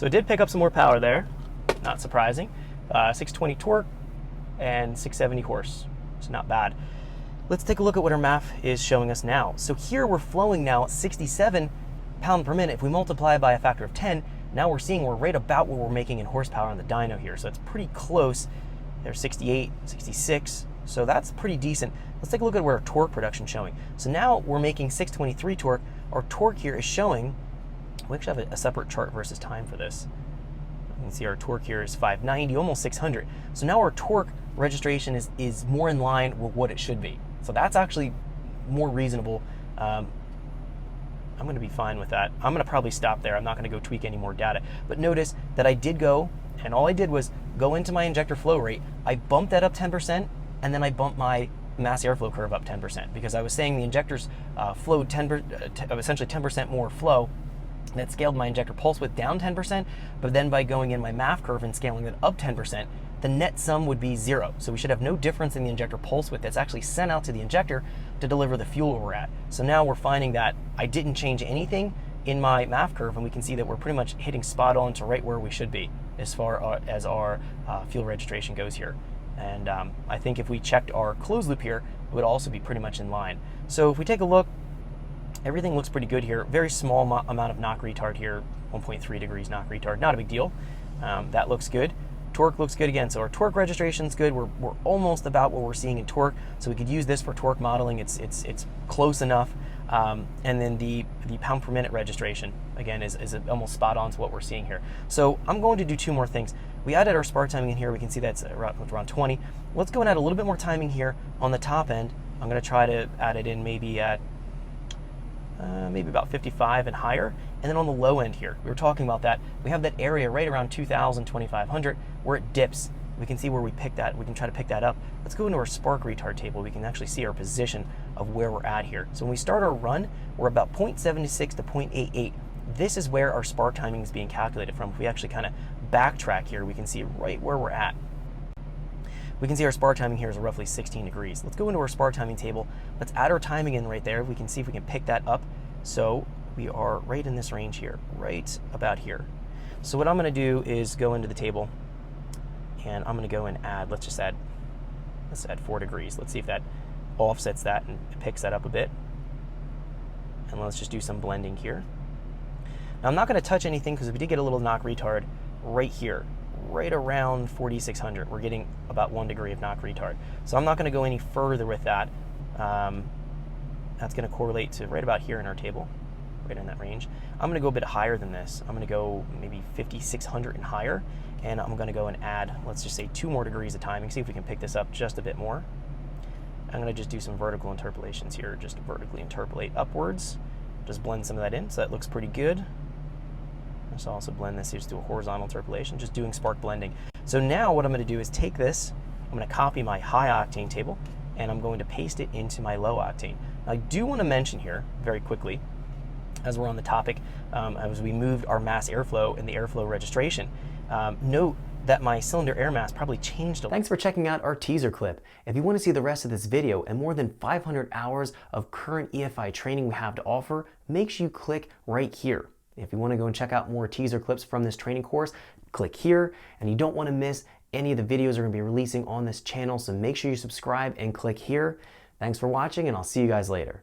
So it did pick up some more power there, not surprising. 620 torque and 670 horse, it's not bad. Let's take a look at what our math is showing us now. So here we're flowing now 67 pound per minute. If we multiply by a factor of 10, now we're seeing we're right about what we're making in horsepower on the dyno here. So it's pretty close. There's 68, 66. So that's pretty decent. Let's take a look at where our torque production is showing. So now we're making 623 torque. Our torque here is showing, we actually have a separate chart versus time for this. You can see our torque here is 590, almost 600. So now our torque registration is more in line with what it should be. So that's actually more reasonable. I'm going to be fine with that. I'm going to probably stop there. I'm not going to go tweak any more data. But notice that I did go, and all I did was go into my injector flow rate. I bumped that up 10%, and then I bumped my mass airflow curve up 10%, because I was saying the injectors flowed essentially 10% more flow. That scaled my injector pulse width down 10%, but then by going in my MAF curve and scaling it up 10%, the net sum would be 0. So we should have no difference in the injector pulse width that's actually sent out to the injector to deliver the fuel we're at. So now we're finding that I didn't change anything in my MAF curve, and we can see that we're pretty much hitting spot on to right where we should be as far as our fuel registration goes here. And I think if we checked our closed loop here, it would also be pretty much in line. So if we take a look, everything looks pretty good here. Very small amount of knock retard here, 1.3 degrees knock retard, not a big deal. That looks good. Torque looks good again, so our torque registration is good. We're almost about what we're seeing in torque, so we could use this for torque modeling. It's close enough. And then the pound per minute registration, again, is almost spot on to what we're seeing here. So I'm going to do two more things. We added our spark timing in here. We can see that's around 20. Let's go and add a little bit more timing here on the top end. I'm going to try to add it in maybe at maybe about 55 and higher. And then on the low end here, we were talking about that. We have that area right around 2,000, 2,500 where it dips. We can see where we pick that. We can try to pick that up. Let's go into our spark retard table. We can actually see our position of where we're at here. So when we start our run, we're about 0.76 to 0.88. This is where our spark timing is being calculated from. If we actually kind of backtrack here, we can see right where we're at. We can see our spark timing here is roughly 16 degrees. Let's go into our spark timing table. Let's add our timing in right there. We can see if we can pick that up. So we are right in this range here, right about here. So what I'm going to do is go into the table, and I'm going to go and add, let's add 4 degrees. Let's see if that offsets that and picks that up a bit. And let's just do some blending here. Now I'm not going to touch anything because we did get a little knock retard right here, right around 4,600. We're getting about 1 degree of knock retard. So I'm not going to go any further with that. That's going to correlate to right about here in our table, right in that range. I'm going to go a bit higher than this. I'm going to go maybe 5,600 and higher, and I'm going to go and add, let's just say 2 more degrees of timing, see if we can pick this up just a bit more. I'm going to just do some vertical interpolations here, just vertically interpolate upwards, just blend some of that in, so that looks pretty good. Let's also blend this, just do a horizontal interpolation, just doing spark blending. So now what I'm going to do is take this, I'm going to copy my high octane table, and I'm going to paste it into my low octane. Now, I do want to mention here very quickly, as we're on the topic, as we moved our mass airflow and the airflow registration, note that my cylinder air mass probably changed a lot. Thanks for checking out our teaser clip. If you want to see the rest of this video and more than 500 hours of current EFI training we have to offer, make sure you click right here. If you want to go and check out more teaser clips from this training course, click here, and you don't want to miss any of the videos we're going to be releasing on this channel, so make sure you subscribe and click here. Thanks for watching, and I'll see you guys later.